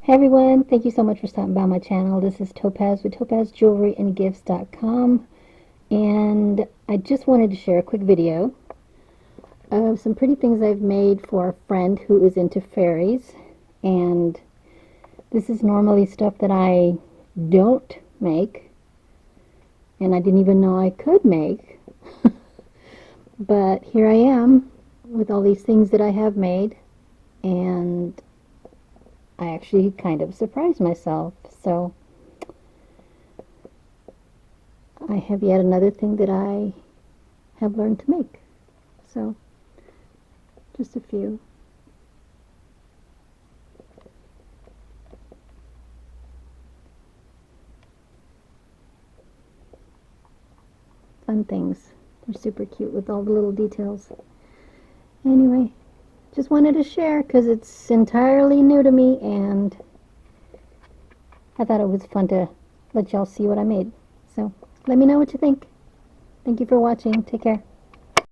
Hey everyone, thank you so much for stopping by my channel. This is Topaz with topazjewelryandgifts.com, and I just wanted to share a quick video of some pretty things I've made for a friend who is into fairies. And this is normally stuff that I don't make, and I didn't even know I could make. But here I am with all these things that I have made, and I actually kind of surprised myself. So I have yet another thing that I have learned to make. So just a few. Fun things. They're super cute with all the little details. Anyway, just wanted to share because it's entirely new to me, and I thought it was fun to let y'all see what I made. So let me know what you think. Thank you for watching. Take care.